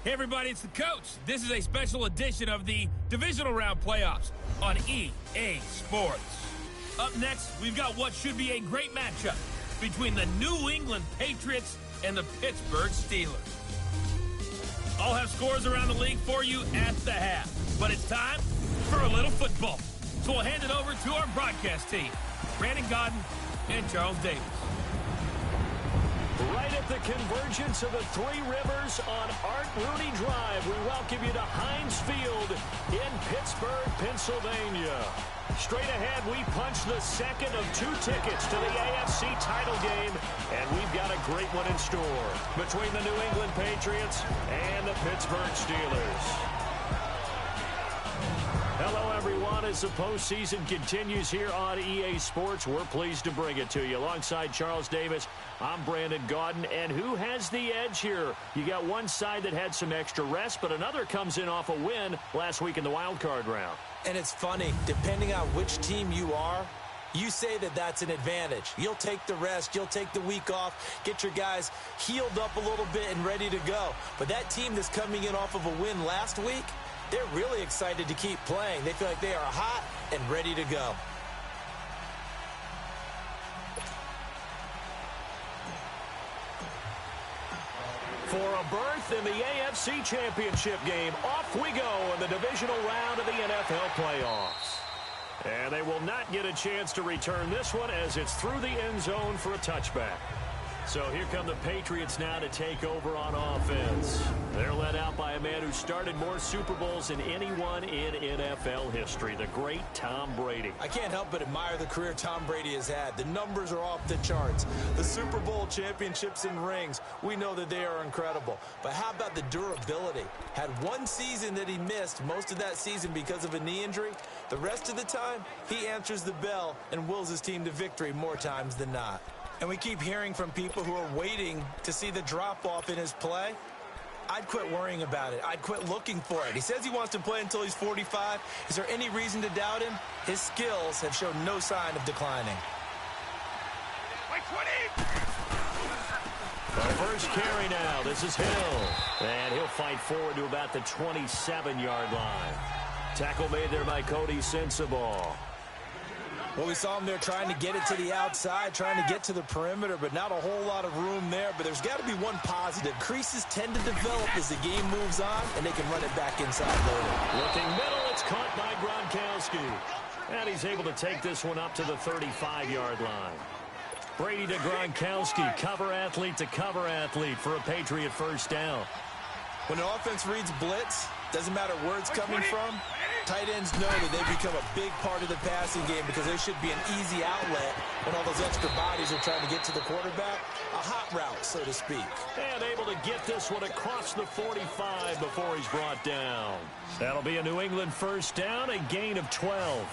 Hey everybody, it's the coach. This is a special edition of the Divisional Round Playoffs on EA Sports. Up next, we've got what should be a great matchup between the New England Patriots and the Pittsburgh Steelers. I'll have scores around the league for you at the half, but it's time for a little football. So we'll hand it over to our broadcast team, Brandon Godden and Charles Davis. Right at the convergence of the Three Rivers on Art Rooney Drive, we welcome you to Heinz Field in Pittsburgh, Pennsylvania. Straight ahead, we punch the second of 2 tickets to the AFC title game, and we've got a great one in store between the New England Patriots and the Pittsburgh Steelers. Hello, everyone. As the postseason continues here on EA Sports, we're pleased to bring it to you. Alongside Charles Davis, I'm Brandon Godden. And who has the edge here? You got one side that had some extra rest, but another comes in off a win last week in the wild card round. And it's funny, depending on which team you are, you say that that's an advantage. You'll take the rest, you'll take the week off, get your guys healed up a little bit and ready to go. But that team that's coming in off of a win last week, they're really excited to keep playing. They feel like they are hot and ready to go. For a berth in the AFC Championship game, off we go in the divisional round of the NFL playoffs. And they will not get a chance to return this one as it's through the end zone for a touchback. So here come the Patriots now to take over on offense. They're led out by a man who started more Super Bowls than anyone in NFL history, the great Tom Brady. I can't help but admire the career Tom Brady has had. The numbers are off the charts. The Super Bowl championships and rings, we know that they are incredible. But how about the durability? Had one season that he missed, most of that season because of a knee injury. The rest of the time, he answers the bell and wills his team to victory more times than not. And we keep hearing from people who are waiting to see the drop-off in his play. I'd quit worrying about it. I'd quit looking for it. He says he wants to play until he's 45. Is there any reason to doubt him? His skills have shown no sign of declining. The first carry now. This is Hill. And he'll fight forward to about the 27-yard line. Tackle made there by Cody Sensabaugh. Well, we saw him there trying to get it to the outside, trying to get to the perimeter, but not a whole lot of room there. But there's got to be one positive. Creases tend to develop as the game moves on, and they can run it back inside later. Looking middle, it's caught by Gronkowski. And he's able to take this one up to the 35-yard line. Brady to Gronkowski, cover athlete to cover athlete for a Patriot first down. When an offense reads blitz, doesn't matter where it's coming from, tight ends know that they become a big part of the passing game because there should be an easy outlet when all those extra bodies are trying to get to the quarterback. A hot route, so to speak. And able to get this one across the 45 before he's brought down. That'll be a New England first down, a gain of 12.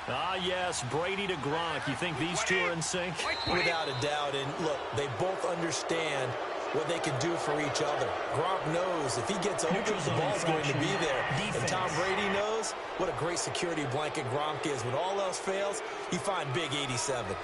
Ah, yes, Brady to Gronk. You think these two are in sync? Without a doubt. And look, they both understand what they can do for each other. Gronk knows if he gets open, the ball's going to be there. And Tom Brady knows what a great security blanket Gronk is. When all else fails, you find big 87.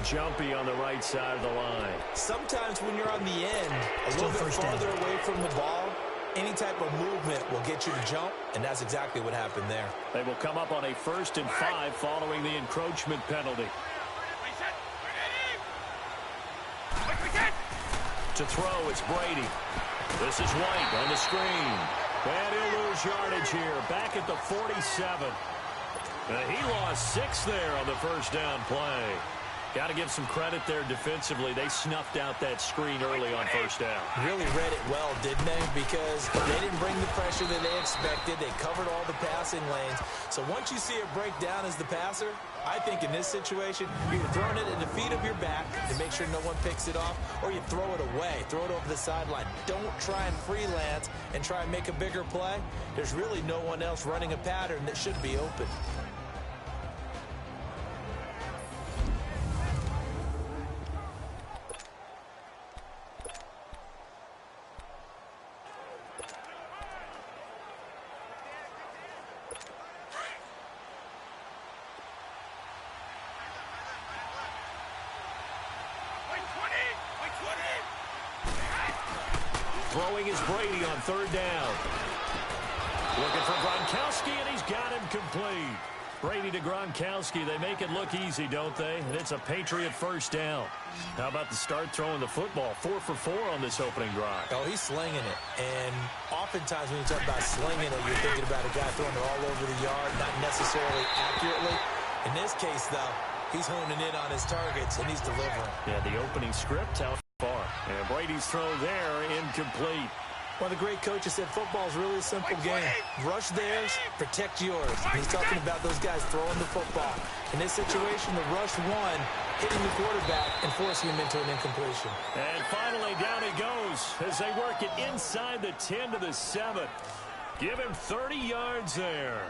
Jumpy on the right side of the line. Sometimes when you're on the end, a little bit farther away from the ball, any type of movement will get you to jump, and that's exactly what happened there. They will come up on a 1st and 5 following the encroachment penalty. To throw, it's Brady. This is White on the screen. And he'll lose yardage here. Back at the 47. He lost 6 there on the first down play. Got to give some credit there defensively. They snuffed out that screen early on first down. Really read it well, didn't they? Because they didn't bring the pressure that they expected. They covered all the passing lanes. So once you see it break down as the passer, I think in this situation, you're throwing it at the feet of your back to make sure no one picks it off, or you throw it away, throw it over the sideline. Don't try and freelance and try and make a bigger play. There's really no one else running a pattern that should be open. Throwing is Brady on third down. Looking for Gronkowski, and he's got him complete. Brady to Gronkowski. They make it look easy, don't they? And it's a Patriot first down. How about the start throwing the football? 4 for 4 on this opening drive. Oh, he's slinging it. And oftentimes when you talk about slinging it, you're thinking about a guy throwing it all over the yard, not necessarily accurately. In this case, though, he's honing in on his targets, and he's delivering. Yeah, the opening script, how far? And Brady's throw there, incomplete. One of the great coaches said football is really a simple game. Rush theirs, protect yours. And he's talking about those guys throwing the football. In this situation, the rush one, hitting the quarterback and forcing him into an incompletion. And finally, down he goes as they work it inside the 10 to the 7. Give him 30 yards there.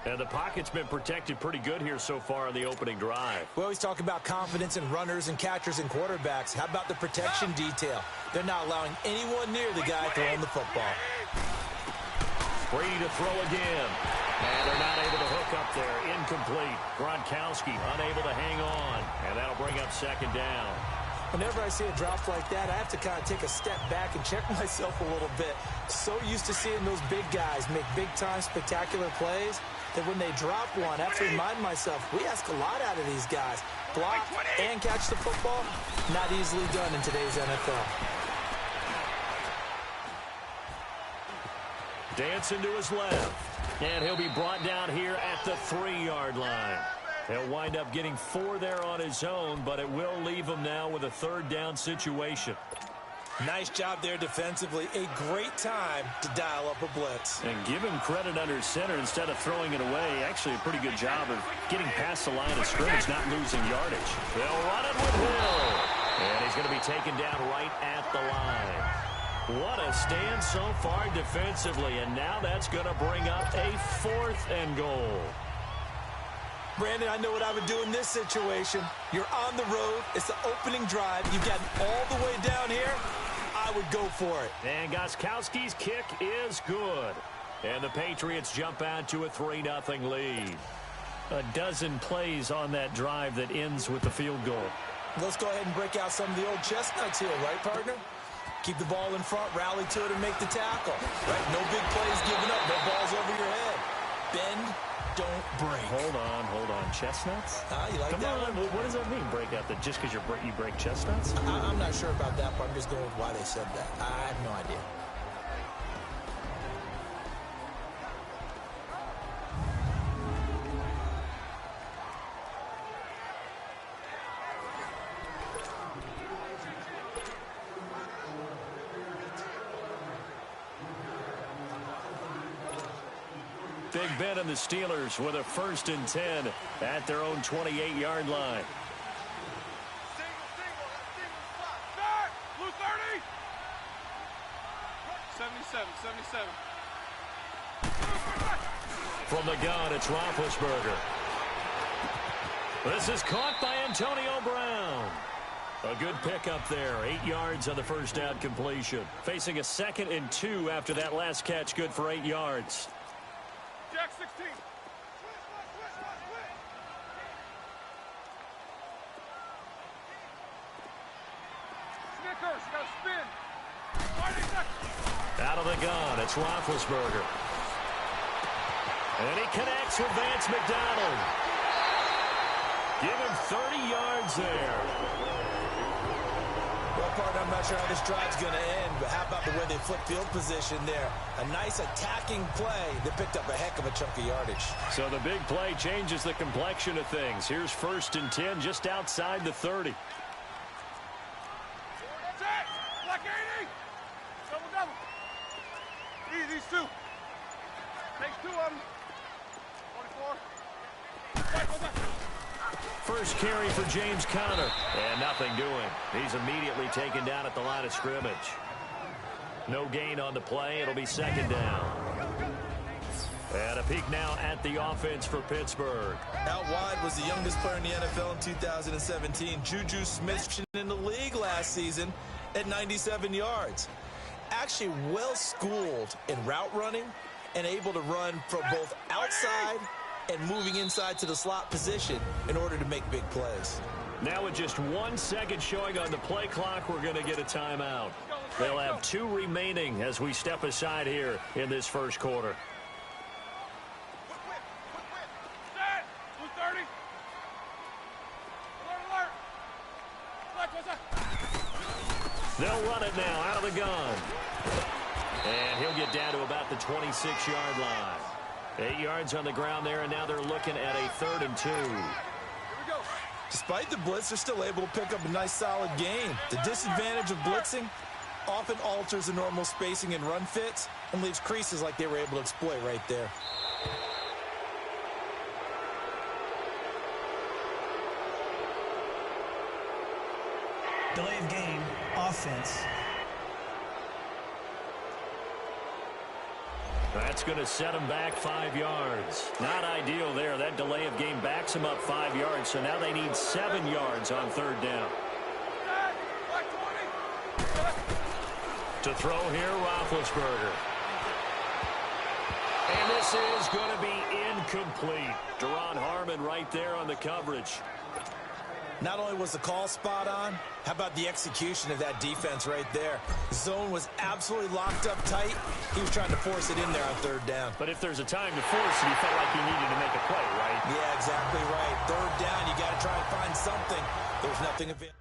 And the pocket's been protected pretty good here so far in the opening drive. We always talk about confidence in runners and catchers and quarterbacks. How about the protection detail? They're not allowing anyone near the guy throwing the football. Brady to throw again. And they're not able to hook up there. Incomplete. Gronkowski unable to hang on. And that'll bring up second down. Whenever I see a drop like that, I have to kind of take a step back and check myself a little bit. So used to seeing those big guys make big-time spectacular plays that when they drop one, I have to remind myself, we ask a lot out of these guys. Block and catch the football, not easily done in today's NFL. Dancing to his left. And he'll be brought down here at the 3-yard line. He'll wind up getting 4 there on his own, but it will leave him now with a third down situation. Nice job there defensively. A great time to dial up a blitz. And give him credit under center instead of throwing it away. Actually, a pretty good job of getting past the line of scrimmage, not losing yardage. They'll run it with Hill. And he's going to be taken down right at the line. What a stand so far defensively. And now that's going to bring up a 4th and goal. Brandon, I know what I would do in this situation. You're on the road. It's the opening drive. You've gotten all the way down here. I would go for it. And Gostkowski's kick is good. And the Patriots jump out to a 3-0 lead. A dozen plays on that drive that ends with the field goal. Let's go ahead and break out some of the old chestnuts here, right, partner? Keep the ball in front, rally to it, and make the tackle. Right? No big plays given up. No balls over your head. Bend, don't break. Hold on. Chestnuts? You like Come that on. one? What does that mean, break out? That just because you break chestnuts? I'm not sure about that, but I'm just going with why they said that. I have no idea. Big Ben and the Steelers with a 1st and 10 at their own 28-yard line. Blue 30. 77. From the gun, it's Roethlisberger. This is caught by Antonio Brown. A good pickup there. 8 yards on the first down completion. Facing a 2nd and 2 after that last catch, good for 8 yards. Jack 16. Snickers, you got to spin. Out of the gun, it's Roethlisberger. And he connects with Vance McDonald. Give him 30 yards there. Well, partner, I'm not sure how this drive's going to end, but how about the way they flip field position there? A nice attacking play that picked up a heck of a chunk of yardage. So the big play changes the complexion of things. Here's 1st and 10 just outside the 30. Jack, Black 80. Double. These 2. Takes 2 of them. 44. First carry for James Conner. And nothing doing. He's immediately taken down at the line of scrimmage. No gain on the play. It'll be 2nd down. And a peek now at the offense for Pittsburgh. Out wide was the youngest player in the NFL in 2017. Juju Smith in the league last season at 97 yards. Actually well-schooled in route running and able to run from both outside and moving inside to the slot position in order to make big plays. Now with just 1 second showing on the play clock, we're going to get a timeout. They'll have 2 remaining as we step aside here in this first quarter. Set. 230. Alert, alert. What's that? They'll run it now out of the gun. And he'll get down to about the 26-yard line. 8 yards on the ground there, and now they're looking at a 3rd and 2. Here we go. Despite the blitz, they're still able to pick up a nice, solid gain. The disadvantage of blitzing often alters the normal spacing and run fits and leaves creases like they were able to exploit right there. Delay of game, offense. That's going to set him back 5 yards. Not ideal there. That delay of game backs him up 5 yards, so now they need 7 yards on 3rd down. To throw here, Roethlisberger. And this is going to be incomplete. Deron Harmon right there on the coverage. Not only was the call spot on, how about the execution of that defense right there? The zone was absolutely locked up tight. He was trying to force it in there on 3rd down. But if there's a time to force it, he felt like he needed to make a play, right? Yeah, exactly right. 3rd down, you got to try and find something. There's nothing available.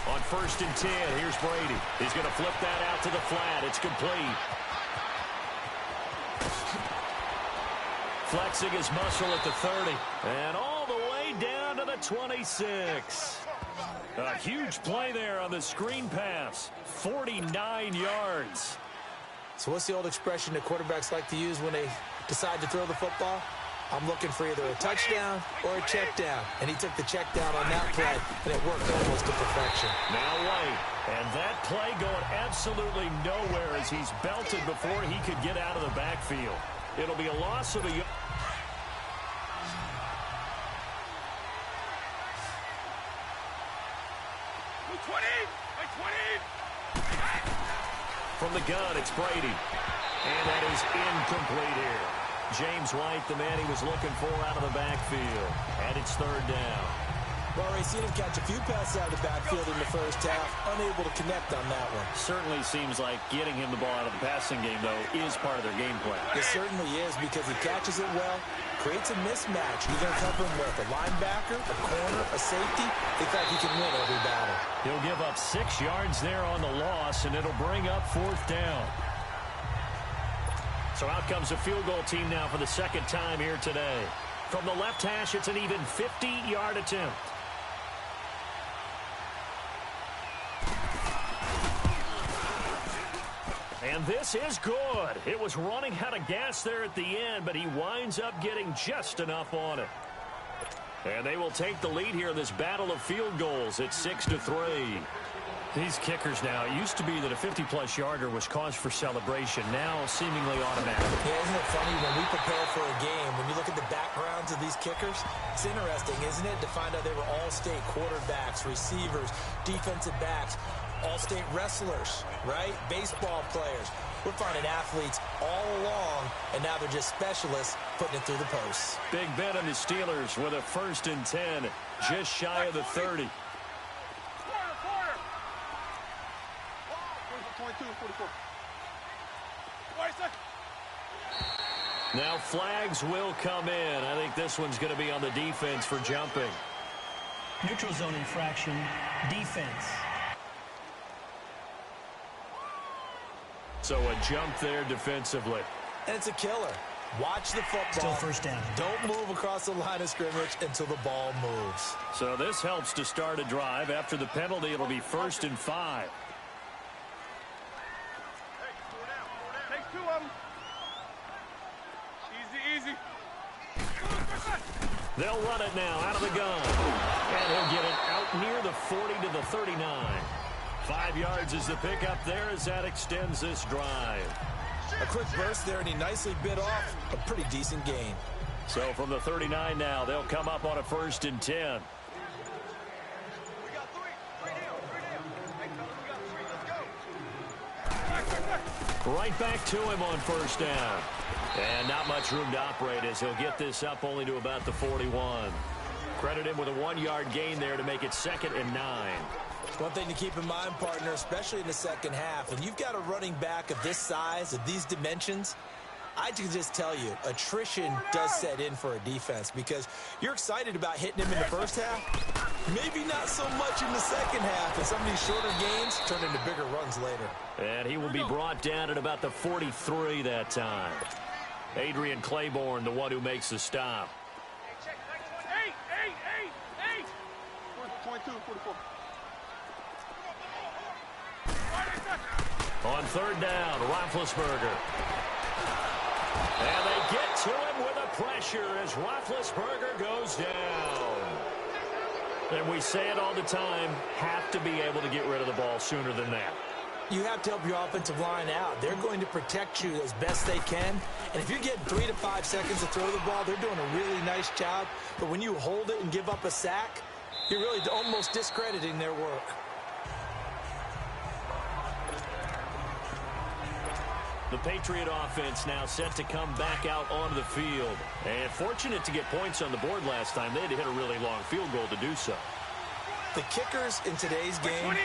On 1st and 10, here's Brady. He's going to flip that out to the flat. It's complete. Flexing his muscle at the 30. And all the way down to the 26. A huge play there on the screen pass. 49 yards. So what's the old expression that quarterbacks like to use when they decide to throw the football? I'm looking for either a touchdown or a check down. And he took the check down on that play, and it worked almost to perfection. Now White. And that play going absolutely nowhere as he's belted before he could get out of the backfield. It'll be a loss of a yard. From the gun, it's Brady. And that is incomplete here. James White, the man he was looking for out of the backfield. And it's 3rd down. Well, Ray, seen him catch a few passes out of the backfield in the first half. Unable to connect on that one. Certainly seems like getting him the ball out of the passing game, though, is part of their game plan. It certainly is because he catches it well, creates a mismatch. You're going to cover him with a linebacker, a corner, a safety. They think he can win every battle. He'll give up 6 yards there on the loss, and it'll bring up 4th down. So out comes a field goal team now for the 2nd time here today. From the left hash, it's an even 50-yard attempt. And this is good. It was running out of gas there at the end, but he winds up getting just enough on it. And they will take the lead here in this battle of field goals at 6-3. These kickers now, it used to be that a 50-plus yarder was cause for celebration, now seemingly automatic. Yeah, isn't it funny when we prepare for a game, when you look at the backgrounds of these kickers, it's interesting, isn't it, to find out they were all-state quarterbacks, receivers, defensive backs, all-state wrestlers, right? Baseball players. We're finding athletes all along, and now they're just specialists putting it through the posts. Big Ben and the Steelers with a 1st and 10, just shy of the 30. 22, 44. Now flags will come in. I think this one's going to be on the defense for jumping. Neutral zone infraction, defense. So a jump there defensively. And it's a killer. Watch the football. Still 1st down. Don't move across the line of scrimmage until the ball moves. So this helps to start a drive. After the penalty, it'll be 1st and 5. Takes 2 of them. Easy, easy. They'll run it now out of the gun. And he'll get it out near the 40 to the 39. 5 yards is the pickup there as that extends this drive. A quick burst there, and he nicely bit off a pretty decent gain. So from the 39 now, they'll come up on a 1st and 10. Right back to him on 1st down. And not much room to operate as he'll get this up only to about the 41. Credit him with a 1-yard gain there to make it 2nd and 9. One thing to keep in mind, partner, especially in the second half, and you've got a running back of this size, of these dimensions, I can just tell you, attrition does set in for a defense because you're excited about hitting him in the first half. Maybe not so much in the second half, and some of these shorter gains turn into bigger runs later. And he will be brought down at about the 43 that time. Adrian Claiborne, the one who makes the stop. 22, 44. On 3rd down, Roethlisberger. And they get to him with a pressure as Roethlisberger goes down. And we say it all the time, have to be able to get rid of the ball sooner than that. You have to help your offensive line out. They're going to protect you as best they can. And if you're getting 3 to 5 seconds to throw the ball, they're doing a really nice job. But when you hold it and give up a sack, you're really almost discrediting their work. The Patriot offense now set to come back out onto the field. And fortunate to get points on the board last time. They had to hit a really long field goal to do so. The kickers in today's game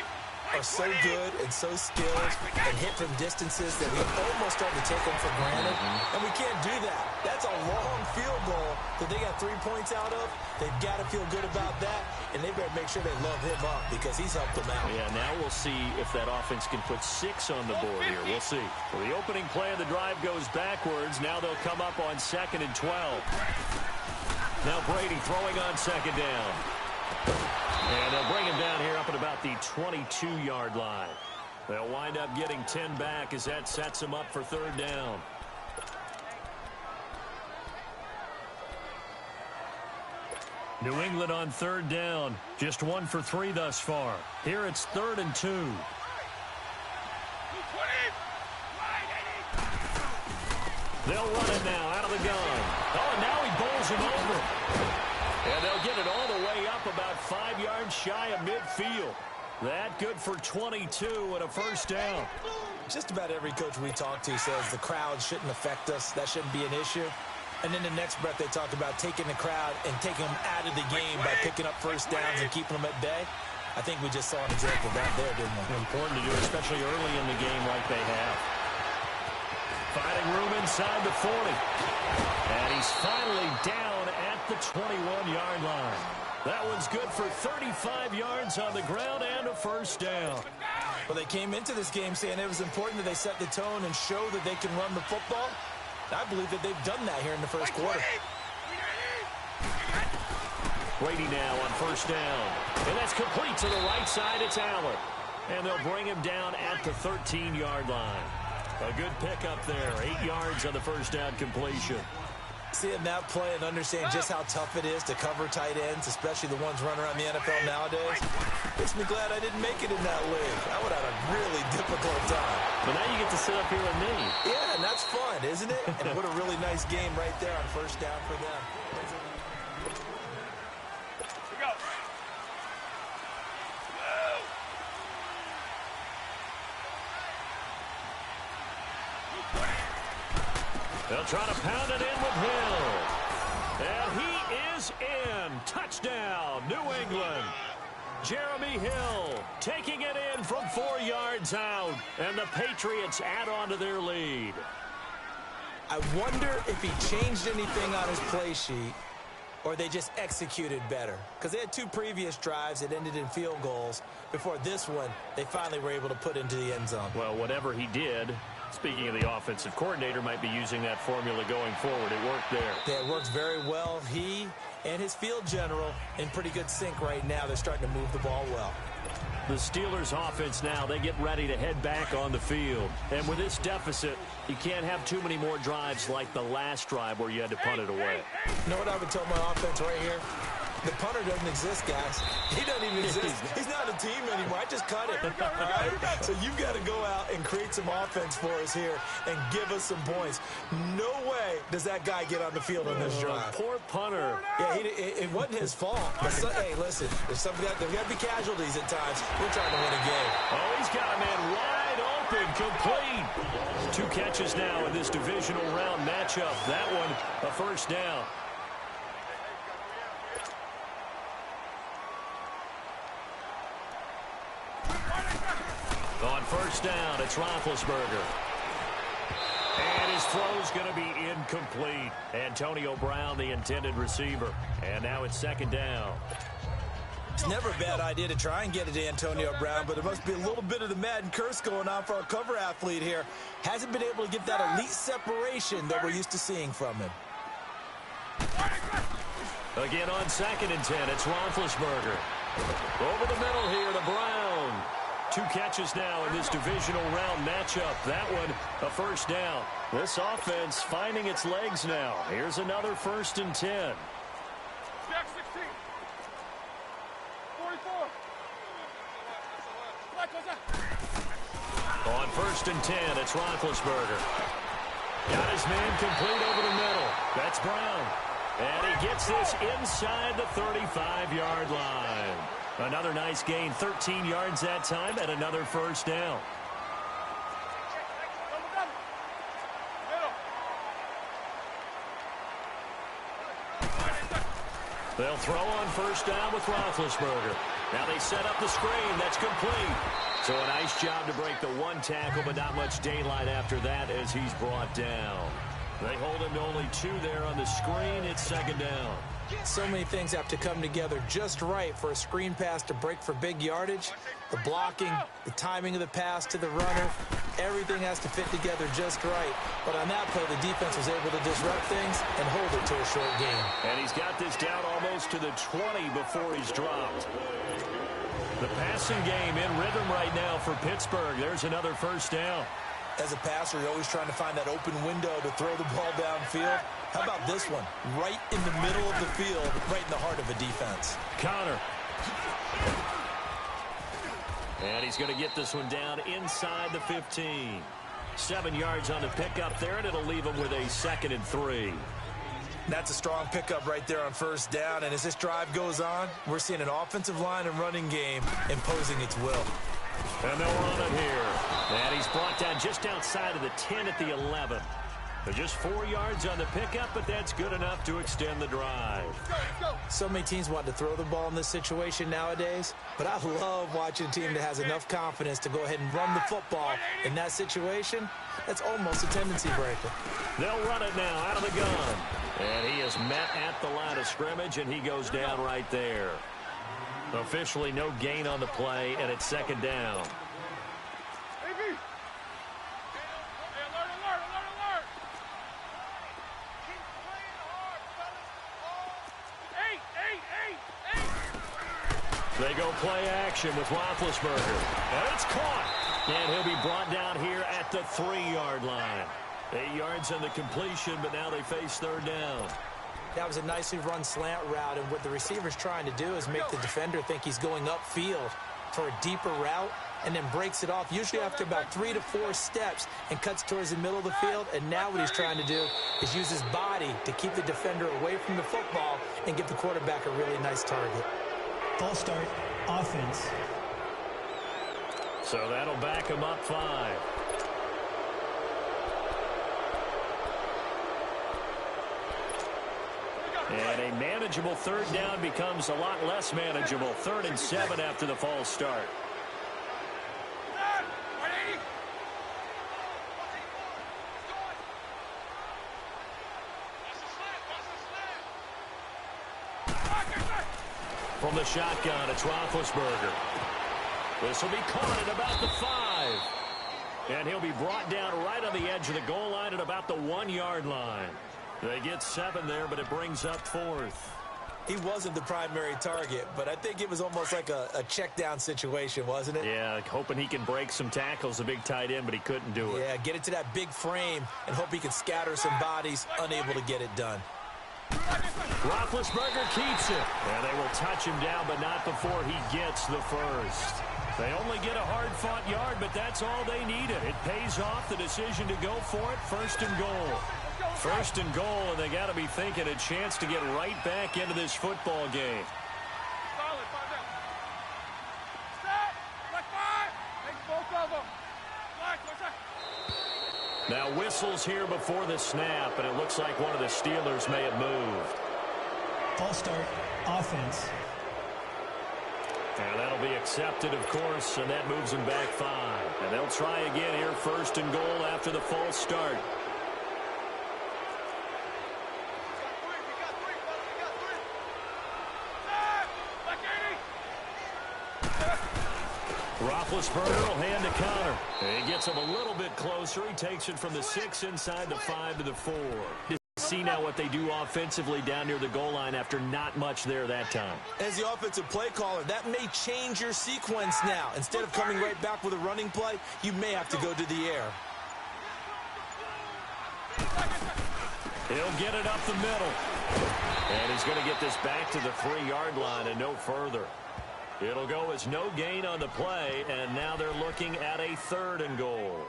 are so good and so skilled and hit from distances that we almost start to take them for granted. And we can't do that. That's a long field goal that they got 3 points out of. They've got to feel good about that, and they better make sure they love him up because he's helped them out. Yeah, now we'll see if that offense can put 6 on the board here. We'll see. Well, the opening play of the drive goes backwards. Now they'll come up on 2nd and 12. Now Brady throwing on 2nd down. And they'll bring him down here up at about the 22-yard line. They'll wind up getting 10 back as that sets them up for 3rd down. New England on 3rd down. Just 1 for 3 thus far. Here it's 3rd and 2. They'll run it now out of the gun. Oh, and now he bowls him over. And they'll get it all the way up about 5 yards shy of midfield. That good for 22 and a 1st down. Just about every coach we talk to says the crowd shouldn't affect us. That shouldn't be an issue. And then the next breath they talk about taking the crowd and taking them out of the game by picking up 1st downs and keeping them at bay. I think we just saw an example of that there, didn't we? Important to do, especially early in the game like they have. Finding room inside the 40. And he's finally down at the 21-yard line. That one's good for 35 yards on the ground and a 1st down. Well, they came into this game saying it was important that they set the tone and show that they can run the football. I believe that they've done that here in the 1st quarter. Brady now on 1st down. And that's complete to the right side. It's Allen. And they'll bring him down at the 13-yard line. A good pickup there. 8 yards on the 1st down completion. Seeing that play and understand just how tough it is to cover tight ends, especially the ones running around the NFL nowadays, makes me glad I didn't make it in that league. I would have had a really difficult time. But now you get to sit up here with me. Yeah, and that's fun, isn't it? And what a really nice game right there on 1st down for them. They'll try to pound it in with Hill. And he is in. Touchdown, New England. Jeremy Hill taking it in from 4 yards out. And the Patriots add on to their lead. I wonder if he changed anything on his play sheet or they just executed better. Because they had 2 previous drives that ended in field goals. Before this one, they finally were able to put into the end zone. Well, whatever he did, speaking of the offensive coordinator, might be using that formula going forward. It worked there. Yeah, it works very well. He and his field general in pretty good sync right now. They're starting to move the ball well. The Steelers offense now, they get ready to head back on the field. And with this deficit, you can't have too many more drives like the last drive where you had to punt it away. You know what I would tell my offense right here? The punter doesn't exist, guys. He doesn't even even exist. He's not a team anymore. I just cut him. All right? So you've got to go out and create some offense for us here and give us some points. No way does that guy get on the field on this drive. Poor punter. Yeah, it wasn't his fault. But hey, listen, there's got to be casualties at times. We're trying to win a game. Oh, he's got a man wide open, complete. 2 catches now in this divisional round matchup. That one, a first down. On first down, it's Roethlisberger. And his throw's going to be incomplete. Antonio Brown, the intended receiver. And now it's second down. It's never a bad idea to try and get it to Antonio Brown, but it must be a little bit of the Madden curse going on for our cover athlete here. Hasn't been able to get that elite separation that we're used to seeing from him. Again on 2nd and 10, it's Roethlisberger. Over the middle here to Brown. 2 catches now in this divisional round matchup. That one, a first down. This offense finding its legs now. Here's another 1st and 10. Jack 16. 44. On 1st and 10, it's Roethlisberger. Got his man complete over the middle. That's Brown. And he gets this inside the 35-yard line. Another nice gain, 13 yards that time, and another first down. They'll throw on first down with Roethlisberger. Now they set up the screen. That's complete. So a nice job to break the 1 tackle, but not much daylight after that as he's brought down. They hold him to only 2 there on the screen. It's second down. So many things have to come together just right for a screen pass to break for big yardage. The blocking, the timing of the pass to the runner, everything has to fit together just right. But on that play, the defense was able to disrupt things and hold it to a short game. And he's got this down almost to the 20 before he's dropped. The passing game in rhythm right now for Pittsburgh. There's another first down. As a passer, you're always trying to find that open window to throw the ball downfield. How about this one? Right in the middle of the field, right in the heart of a defense. Connor. And he's going to get this one down inside the 15. 7 yards on the pickup there, and it'll leave him with a 2nd and 3. That's a strong pickup right there on first down. And as this drive goes on, we're seeing an offensive line and running game imposing its will. And they'll run it here. And he's brought down just outside of the 10 at the 11. They're just 4 yards on the pickup, but that's good enough to extend the drive. So many teams want to throw the ball in this situation nowadays, but I love watching a team that has enough confidence to go ahead and run the football in that situation. That's almost a tendency breaker. They'll run it now out of the gun. And he is met at the line of scrimmage, and he goes down right there. Officially no gain on the play, and it's second down. They go play action with Roethlisberger. And it's caught. And he'll be brought down here at the 3-yard line. 8 yards on the completion, but now they face third down. That was a nicely run slant route, and what the receiver's trying to do is make the defender think he's going upfield for a deeper route, and then breaks it off, usually after about 3 to 4 steps, and cuts towards the middle of the field. And now what he's trying to do is use his body to keep the defender away from the football and give the quarterback a really nice target. False start, offense. So that'll back him up 5. And a manageable third down becomes a lot less manageable. 3rd and 7 after the false start. From the shotgun, it's Roethlisberger. This will be caught at about the 5. And he'll be brought down right on the edge of the goal line at about the 1-yard line. They get 7 there, but it brings up 4th. He wasn't the primary target, but I think it was almost like a check down situation, wasn't it? Yeah, hoping he can break some tackles, a big tight end, but he couldn't do it. Yeah, get it to that big frame and hope he can scatter some bodies, unable to get it done. Roethlisberger keeps it. And they will touch him down, but not before he gets the first. They only get a hard-fought yard, but that's all they needed. It pays off the decision to go for it. First and goal. First and goal, and they got to be thinking a chance to get right back into this football game. Solid, 5 down. Stop! Like 5! Take both of them. Now whistles here before the snap, and it looks like one of the Steelers may have moved. False start, offense. And that'll be accepted, of course, and that moves them back 5. And they'll try again here, first and goal after the false start. Roethlisberger will hand the counter. He gets him a little bit closer. He takes it from the 6 inside the 5 to the 4. See now what they do offensively down near the goal line after not much there that time. As the offensive play caller, that may change your sequence now. Instead of coming right back with a running play, you may have to go to the air. He'll get it up the middle. And he's going to get this back to the 3-yard line and no further. It'll go as no gain on the play, and now they're looking at a 3rd and goal.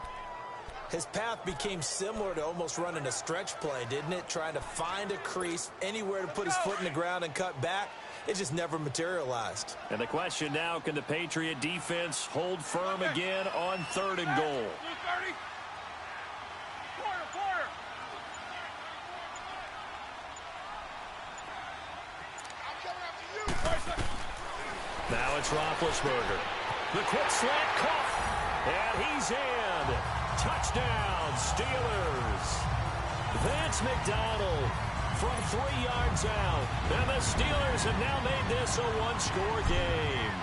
His path became similar to almost running a stretch play, didn't it? Trying to find a crease, anywhere to put his foot in the ground and cut back. It just never materialized. And the question now, can the Patriot defense hold firm again on 3rd and goal? Now it's Roethlisberger. The quick slant caught. And he's in. Touchdown, Steelers. Vance McDonald from 3 yards out. And the Steelers have now made this a 1-score game.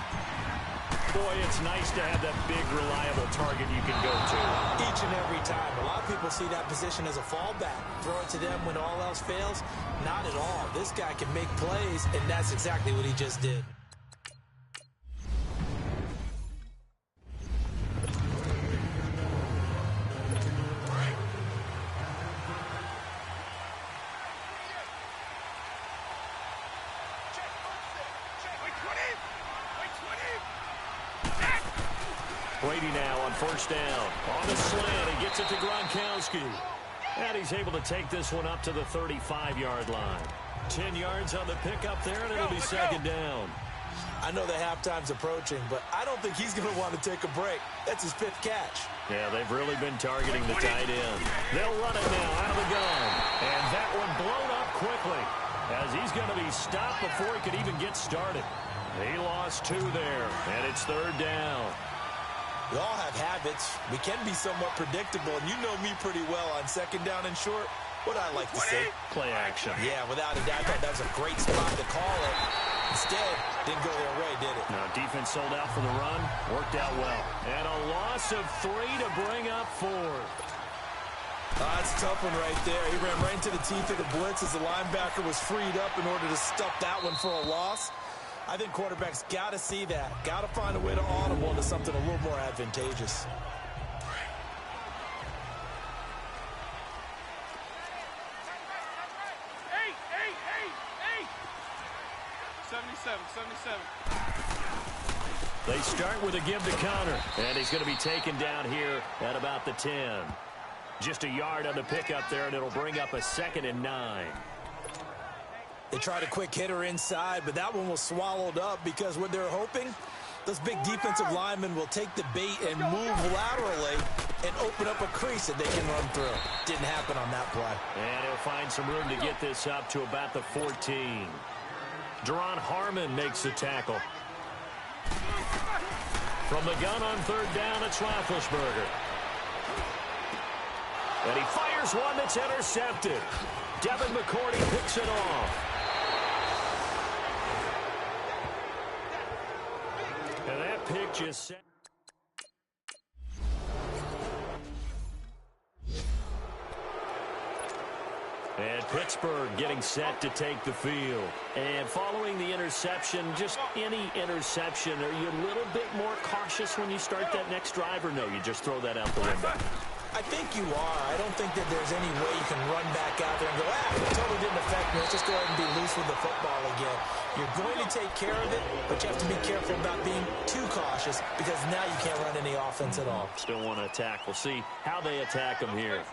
Boy, it's nice to have that big, reliable target you can go to. Each and every time. A lot of people see that position as a fallback. Throw it to them when all else fails. Not at all. This guy can make plays, and that's exactly what he just did. Brady now on first down. On the slant, he gets it to Gronkowski. And he's able to take this one up to the 35-yard line. 10 yards on the pickup there, and it'll be second down. I know the halftime's approaching, but I don't think he's going to want to take a break. That's his 5th catch. Yeah, they've really been targeting the tight end. They'll run it now out of the gun. And that one blown up quickly as he's going to be stopped before he could even get started. He lost 2 there, and it's 3rd down. We all have habits. We can be somewhat predictable, and you know me pretty well on 2nd down and short. What I like to say? Play action. Yeah, without a doubt, I thought that was a great spot to call it. Instead, didn't go their way, did it? Now, defense sold out for the run. Worked out well. And a loss of 3 to bring up 4. That's a tough one right there. He ran right into the teeth of the blitz as the linebacker was freed up in order to stuff that one for a loss. I think quarterbacks got to see that. Got to find a way to audible into something a little more advantageous. Hey! 77. They start with a give to counter. And he's going to be taken down here at about the 10. Just a yard on the pickup there, and it'll bring up a 2nd and 9. They tried a quick hitter inside, but that one was swallowed up because what they're hoping, those big defensive linemen will take the bait and move laterally and open up a crease that they can run through. Didn't happen on that play. And he'll find some room to get this up to about the 14. Deron Harmon makes the tackle. From the gun on 3rd down, it's Roethlisberger. And he fires one that's intercepted. Devin McCourty picks it off. And that pick just set. And Pittsburgh getting set to take the field. And following the interception, just any interception, are you a little bit more cautious when you start that next drive, or no, you just throw that out the window? I think you are. I don't think that there's any way you can run back out there and go, it totally didn't affect me. Let's just go ahead and be loose with the football again. You're going to take care of it, but you have to be careful about being too cautious because now you can't run any offense at all. Still want to attack. We'll see how they attack him here.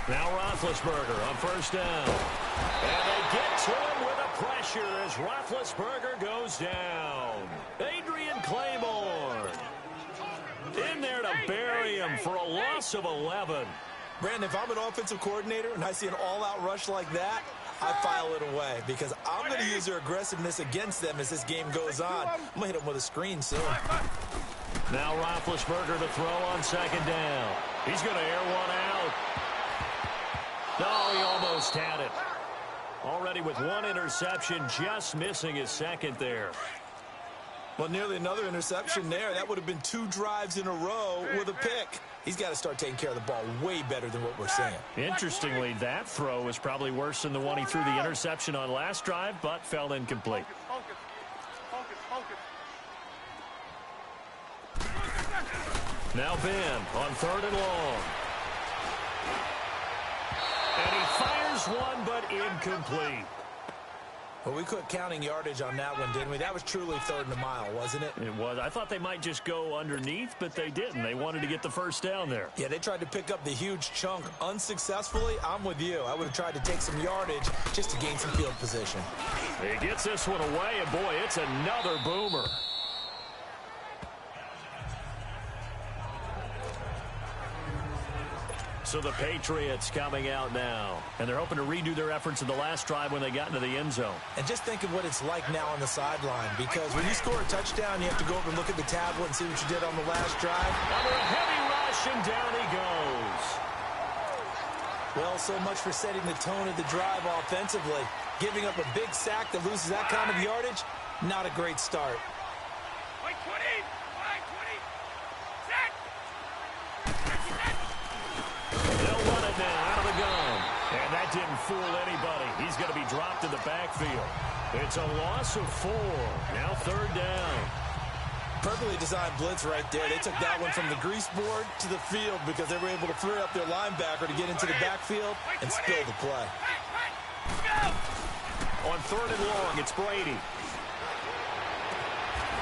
Now Roethlisberger on first down. And they get to him with a pressure as Roethlisberger goes down. Adrian Claymore in there to bury him for a loss of 11. Brandon, if I'm an offensive coordinator and I see an all-out rush like that, I file it away because I'm going to use their aggressiveness against them as this game goes on. I'm going to hit them with a screen soon. Now Roethlisberger to throw on second down. He's going to air one out. No, he almost had it. Already with one interception, just missing his second there. Well, nearly another interception there. That would have been 2 drives in a row with a pick. He's got to start taking care of the ball way better than what we're seeing. Interestingly, that throw was probably worse than the one he threw the interception on last drive, but fell incomplete. Now Ben on 3rd and long. And he fires one, but incomplete. Well, we quit counting yardage on that one, didn't we? That was truly 3rd and a mile, wasn't it? It was. I thought they might just go underneath, but they didn't. They wanted to get the first down there. Yeah, they tried to pick up the huge chunk unsuccessfully. I'm with you. I would have tried to take some yardage just to gain some field position. He gets this one away, and boy, it's another boomer. So the Patriots coming out now, and they're hoping to redo their efforts in the last drive when they got into the end zone. And just think of what it's like now on the sideline, because when you score a touchdown, you have to go over and look at the tablet and see what you did on the last drive. Under a heavy rush, and down he goes. Well, so much for setting the tone of the drive offensively. Giving up a big sack that loses that kind of yardage, not a great start. Now out of the gun. And that didn't fool anybody. He's going to be dropped in the backfield. It's a loss of 4. Now 3rd down. Perfectly designed blitz right there. They took that one from the grease board to the field because they were able to free up their linebacker to get into the backfield and spill the play. On 3rd and long, it's Brady.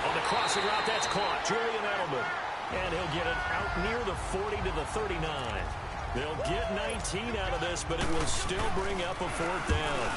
On the crossing route, that's caught. Julian Edelman. And he'll get it out near the 40 to the 39. They'll get 19 out of this, but it will still bring up a 4th down.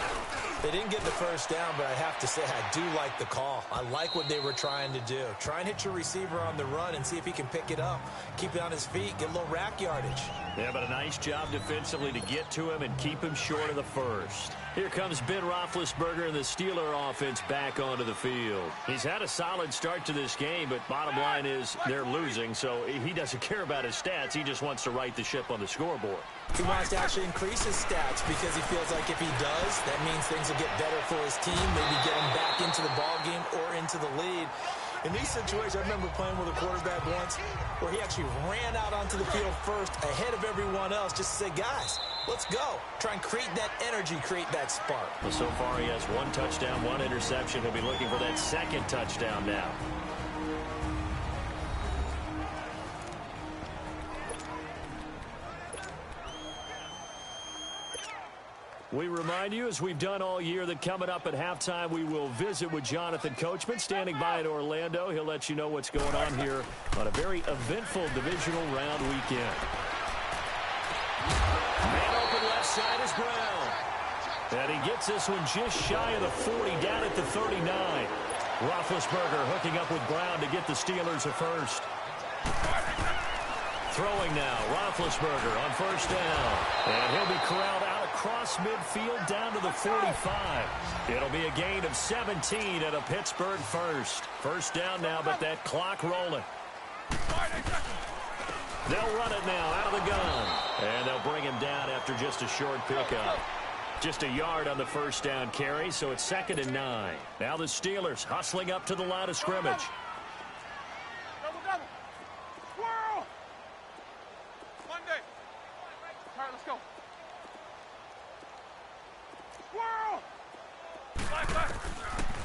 They didn't get the first down, but I have to say I do like the call. I like what they were trying to do. Try and hit your receiver on the run and see if he can pick it up. Keep it on his feet, get a little rack yardage. Yeah, but a nice job defensively to get to him and keep him short of the first. Here comes Ben Roethlisberger and the Steeler offense back onto the field. He's had a solid start to this game, but bottom line is they're losing, so he doesn't care about his stats. He just wants to right the ship on the scoreboard. He wants to actually increase his stats because he feels like if he does, that means things will get better for his team, maybe get him back into the ball game or into the lead. In these situations, I remember playing with a quarterback once where he actually ran out onto the field first ahead of everyone else just to say, guys, let's go. Try and create that energy, create that spark. Well, so far he has 1 touchdown, 1 interception. He'll be looking for that 2nd touchdown now. We remind you, as we've done all year, that coming up at halftime, we will visit with Jonathan Coachman, standing by in Orlando. He'll let you know what's going on here on a very eventful divisional round weekend. Man open left side is Brown. And he gets this one just shy of the 40, down at the 39. Roethlisberger hooking up with Brown to get the Steelers a first. Throwing now, Roethlisberger on first down. And he'll be corralled out across midfield down to the 45. It'll be a gain of 17 at a Pittsburgh first. First down now, but that clock rolling. They'll run it now out of the gun. And they'll bring him down after just a short pickup. Just a yard on the first down carry, so it's 2nd and 9. Now the Steelers hustling up to the line of scrimmage.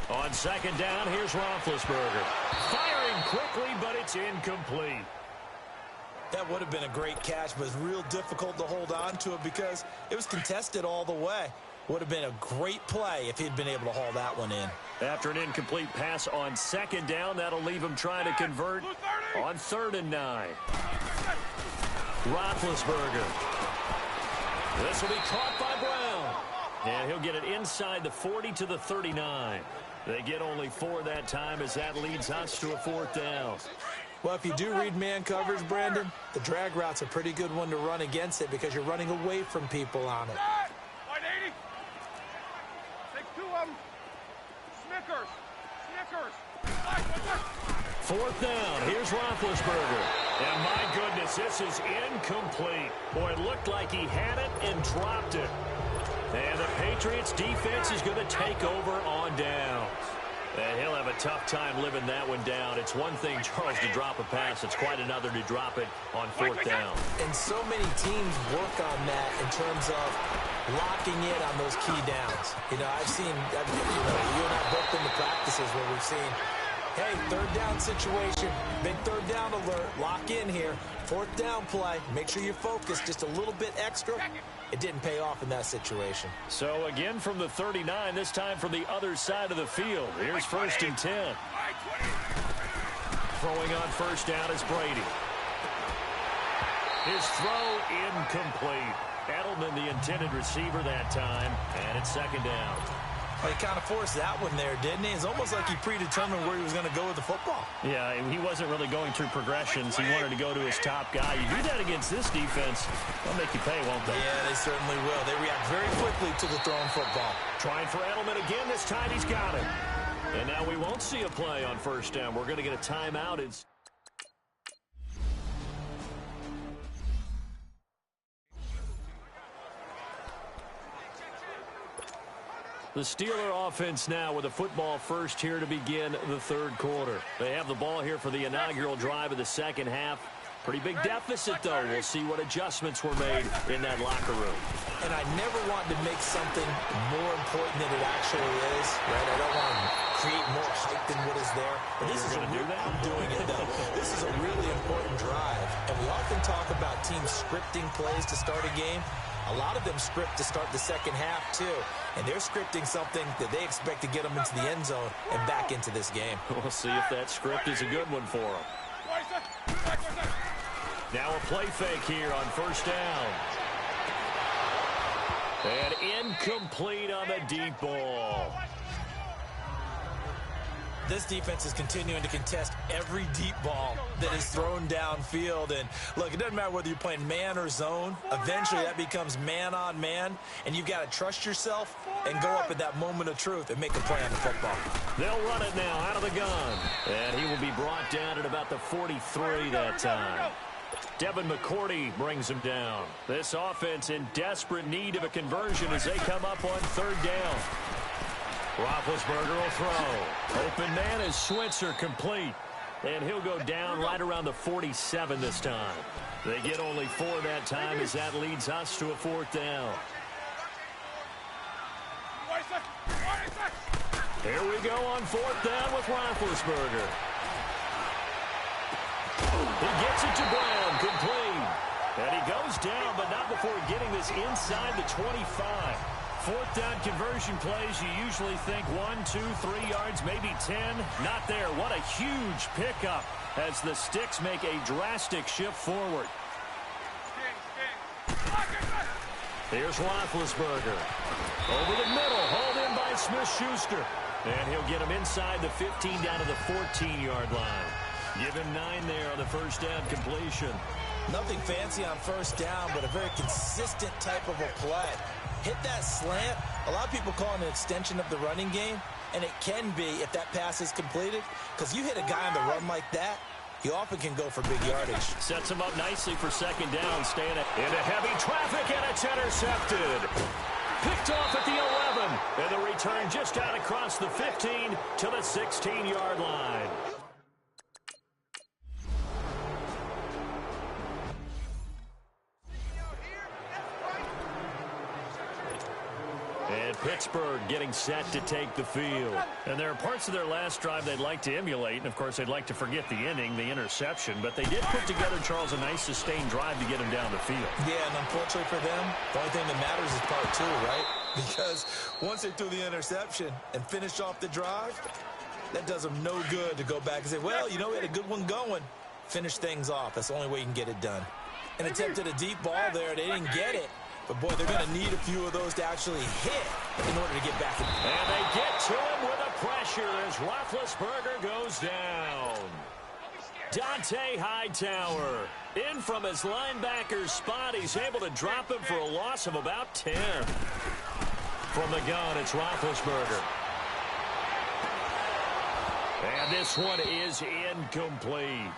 On second down, here's Roethlisberger. Firing quickly, but it's incomplete. That would have been a great catch, but it's real difficult to hold on to it because it was contested all the way. Would have been a great play if he'd been able to haul that one in. After an incomplete pass on second down, that'll leave him trying to convert on 3rd and 9. Roethlisberger. This will be caught by Brown. And he'll get it inside the 40 to the 39. They get only 4 that time as that leads us to a 4th down. Well, if you do read man coverage, Brandon, the drag route's a pretty good one to run against it because you're running away from people on it. Line 80. Take 2 of them. Snickers. 4th down. Here's Roethlisberger. And my goodness, this is incomplete. Boy, it looked like he had it and dropped it. And the Patriots defense is going to take over on downs. And he'll have a tough time living that one down. It's one thing, Charles, to drop a pass. It's quite another to drop it on 4th down. And so many teams work on that in terms of locking in on those key downs. You know, I've seen, you and I both been to practices where we've seen, hey, 3rd down situation, big 3rd down alert, lock in here. 4th down play, make sure you're focused just a little bit extra. It didn't pay off in that situation. So again from the 39, this time from the other side of the field. Here's 1st and 10. Throwing on 1st down is Brady. His throw incomplete. Edelman, the intended receiver that time, and it's 2nd down. Well, he kind of forced that one there, didn't he? It's almost like he predetermined where he was going to go with the football. Yeah, he wasn't really going through progressions. He wanted to go to his top guy. You do that against this defense, they'll make you pay, won't they? Yeah, they certainly will. They react very quickly to the thrown football. Trying for Edelman again. This time he's got it. And now we won't see a play on 1st down. We're going to get a timeout. The Steeler offense now with a football first here to begin the 3rd quarter. They have the ball here for the inaugural drive of the 2nd half. Pretty big deficit, though. We'll see what adjustments were made in that locker room. And I never want to make something more important than it actually is, right? I don't want to create more hype than what is there. But this is going to do that? I'm doing it, though. This is a really important drive. And we often talk about teams scripting plays to start a game. A lot of them script to start the 2nd half, too. And they're scripting something that they expect to get them into the end zone and back into this game. We'll see if that script is a good one for them. Now a play fake here on 1st down. And incomplete on the deep ball. This defense is continuing to contest every deep ball that is thrown downfield. And, look, it doesn't matter whether you're playing man or zone. Eventually, that becomes man on man, and you've got to trust yourself and go up at that moment of truth and make a play on the football. They'll run it now out of the gun. And he will be brought down at about the 43 that time. Devin McCourty brings him down. This offense in desperate need of a conversion as they come up on 3rd down. Roethlisberger will throw. Open man is Switzer, complete. And he'll go down right around the 47 this time. They get only 4 that time as that leads us to a 4th down. Here we go on 4th down with Roethlisberger. He gets it to Brown, complete. And he goes down, but not before getting this inside the 25. 4th down conversion plays, you usually think 1, 2, 3 yards, maybe 10. Not there. What a huge pickup as the Sticks make a drastic shift forward. Here's Roethlisberger. Over the middle, hauled in by Smith-Schuster. And he'll get him inside the 15 down to the 14-yard line. Give him 9 there on the 1st down completion. Nothing fancy on 1st down, but a very consistent type of a play. Hit that slant. A lot of people call it an extension of the running game, and it can be if that pass is completed, because you hit a guy on the run like that, he often can go for big yardage. Sets him up nicely for 2nd down, staying into heavy traffic, and it's intercepted. Picked off at the 11, and the return just out across the 15 to the 16-yard line. And Pittsburgh getting set to take the field. And there are parts of their last drive they'd like to emulate, and, of course, they'd like to forget the inning, the interception. But they did put together, Charles, a nice sustained drive to get him down the field. Yeah, and unfortunately for them, the only thing that matters is part two, right? Because once they threw the interception and finished off the drive, that does them no good to go back and say, well, you know, we had a good one going. Finish things off. That's the only way you can get it done. And attempted a deep ball there. They didn't get it. But, boy, they're going to need a few of those to actually hit in order to get back in. And they get to him with the pressure as Roethlisberger goes down. Dante Hightower in from his linebacker's spot. He's able to drop him for a loss of about 10. From the gun, it's Roethlisberger. And this one is incomplete.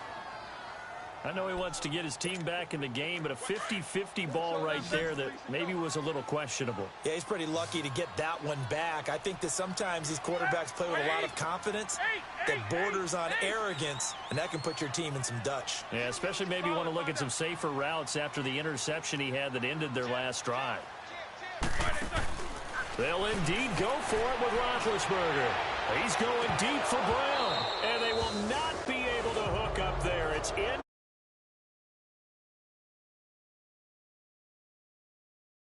I know he wants to get his team back in the game, but a 50-50 ball right there that maybe was a little questionable. Yeah, he's pretty lucky to get that one back. I think that sometimes these quarterbacks play with a lot of confidence that borders on arrogance, and that can put your team in some Dutch. Yeah, especially maybe want to look at some safer routes after the interception he had that ended their last drive. They'll indeed go for it with Roethlisberger. He's going deep for Brown, and they will not be able to hook up there. It's in.